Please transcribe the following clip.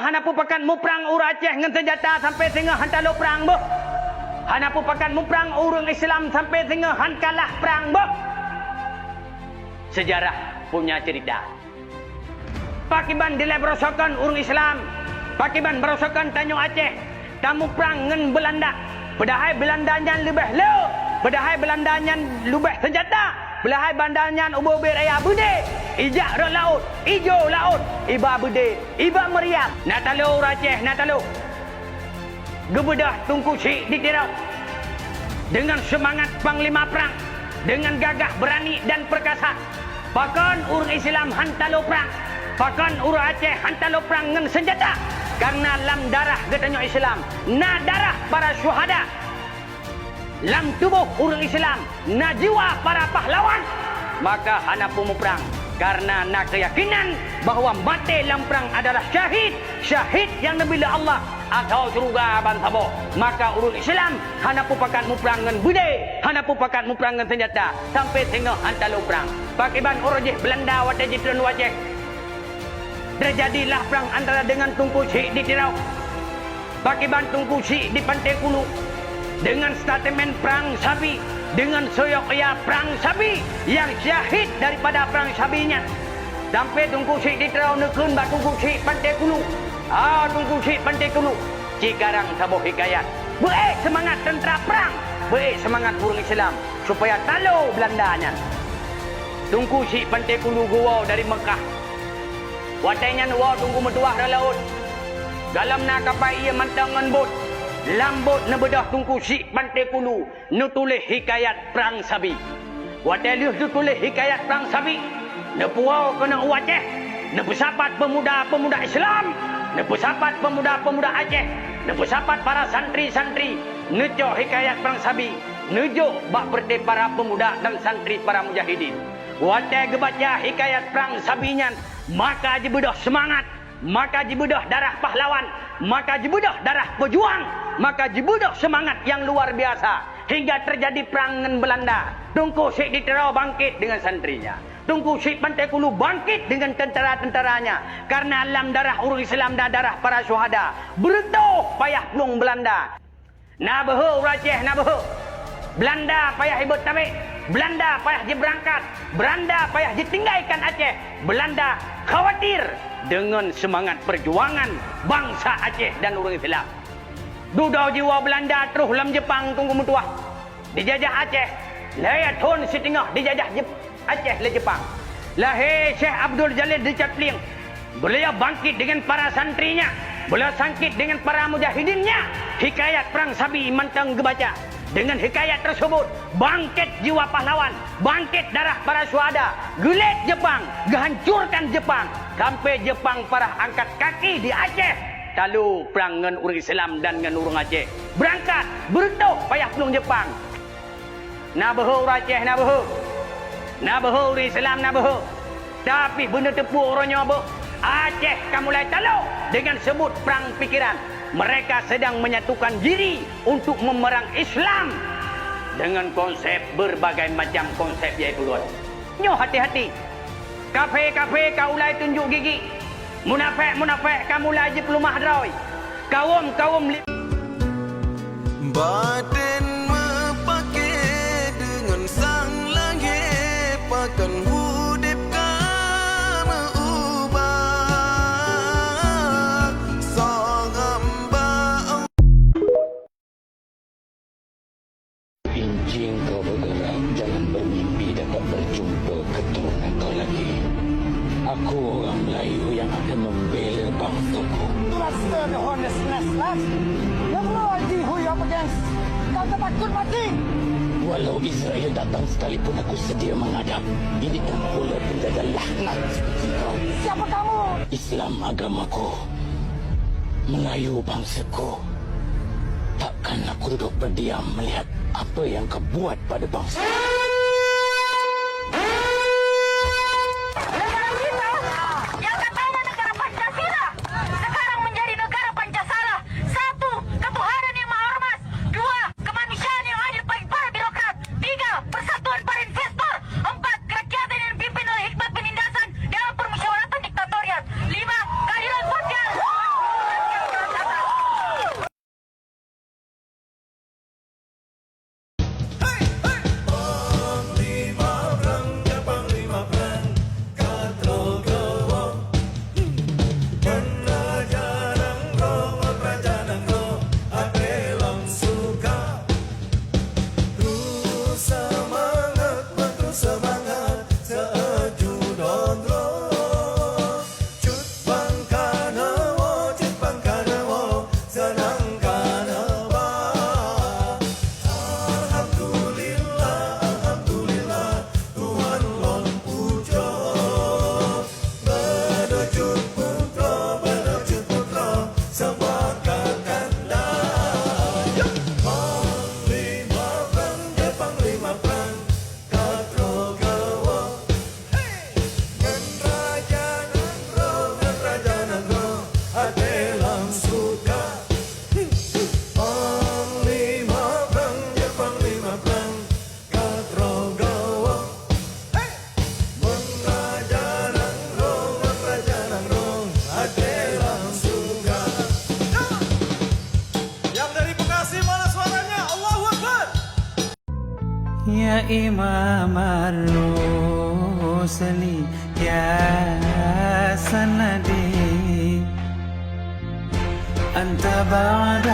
hanapu pakan mu perang ura Aceh ngan senjata sampai sehingga hantalo perang boh. Hanapu pakan mu perang urang Islam sampai sehingga han kalah perang boh. Sejarah punya cerita. Pakiban dilai berosakan urang Islam. Pakiban berosakan Tanjung Aceh. Tamu perang ngan Belanda. Padahal Belandanya lebih leu. Padahal Belandanya lebih senjata. Belahai bandanyan ubur-ubir ayah bude. Ijak rok laut. Ijo laut. Iba bude. Iba meriam. Nak talu Aceh. Nak talu. Gebedah tungku syik di tirau. Dengan semangat panglima perang. Dengan gagah berani dan perkasa. Bahkan urang Islam hantalu perang. Bahkan urang Aceh hantalu perang dengan senjata. Karena lam darah katanya Islam. Na darah para syuhada. Lam tubuh urang Islam, na jiwa para pahlawan. Maka hanapu mu perang. Karena na keyakinan bahawa mati dalam perang adalah syahid. Syahid yang nabila Allah atau surga bansabo. Maka urang Islam hanapu pakan mu perang dengan bude. Hanapu pakan mu perang dengan senjata. Sampai sehingga hantalu perang. Pakiban orojih Belanda wadah jitran wajah. Terjadilah perang antara dengan Tunku Syik di Tirau. Pakiban Tunku Syik di Pantai Kulu. Dengan statement perang Sabi, dengan soyok ya perang Sabi yang syahid daripada perang Sabinya. Sampai Tunku Syik di Terau nekun bak Tunku Syik Pantai Kulu. Tunku Syik Pantai Kulu. Cikarang sabuh hikayat. Baik semangat tentera perang, baik semangat urang Islam supaya talu Belandanya. Tunku Syik Pantai Kulu gua dari Mekah. Watainya nuwa tunggu metuah dari laut. Dalam nak kapal ia mantangan bot. Lambut nebedah Tunku Syik Pantai Kulu nutulis hikayat perang Sabi. Watelius nutulis hikayat perang Sabi. Nepuau kena Aceh. Nepesapat pemuda-pemuda Islam. Nepesapat pemuda-pemuda Aceh. Nepesapat para santri-santri. Nejo hikayat perang Sabi. Nejo bak berde para pemuda dan santri para mujahidin. Watel gebaca hikayat perang Sabinya. Maka jebedah semangat. Maka jebedah darah pahlawan. Maka jebedah darah pejuang. Maka jebedah semangat yang luar biasa. Hingga terjadi perang dengan Belanda. Tunku Syik di Terau bangkit dengan santrinya. Tunku Syik Pantai Kulu bangkit dengan tentera-tenteranya. Karena alam darah urang Islam dan darah para syuhada. Bertuh payah pelung Belanda. Nabehu Aceh nabehu. Belanda payah ibut tabik. Belanda payah berangkat. Belanda payah ditinggalkan Aceh. Belanda khawatir dengan semangat perjuangan bangsa Aceh dan urang Islam. Dudau jiwa Belanda terus dalam Jepang tunggu mutuah. Dijajah Aceh. Laya Tun Sitingah dijajah Aceh le Jepang. Lahir Syekh Abdul Jalil di Capling. Beliau bangkit dengan para santrinya. Beliau bangkit dengan para mujahidinnya. Hikayat perang Sabi mantang gebaca. Dengan hikayat tersebut, bangkit jiwa pahlawan, bangkit darah para syuhada, gelet Jepang, gehancurkan Jepang, sampai Jepang parah angkat kaki di Aceh. Lalu perang dengan urang Islam dan dengan urang Aceh. Berangkat, bertuh payah pelung Jepang. Nabehu Aceh, nabehu. Nabehu urang Islam, nabehu. Tapi benda tepu orangnya apa? Aceh kamu mulai talu dengan sebut perang pikiran. Mereka sedang menyatukan diri untuk memerang Islam dengan konsep berbagai macam konsep iaitu luar. Nyo hati-hati. Kafe-kafe kau mulai tunjuk gigi. Munafik-munafik kamu mulai je pelumah droi. Kaum-kaum batin mepake dengan sang langit pakan hudip kama ubah sang hamba. Injing kau bergerak, jangan bermimpi dapat berjumpa keturunan kau lagi. Aku orang Melayu yang akan membela bangsaku. That's the honestness, lads. You have no idea who you're up against. Kau takut mati. Walau Israel datang sekalipun aku sedia menghadap. Ini tak boleh penjaga laknat seperti kau. Siapa kamu? Islam agamaku. Melayu bangsaku. Takkan aku duduk berdiam melihat apa yang kau buat pada bangsa. إمام الرسل يا سندي أنت بعد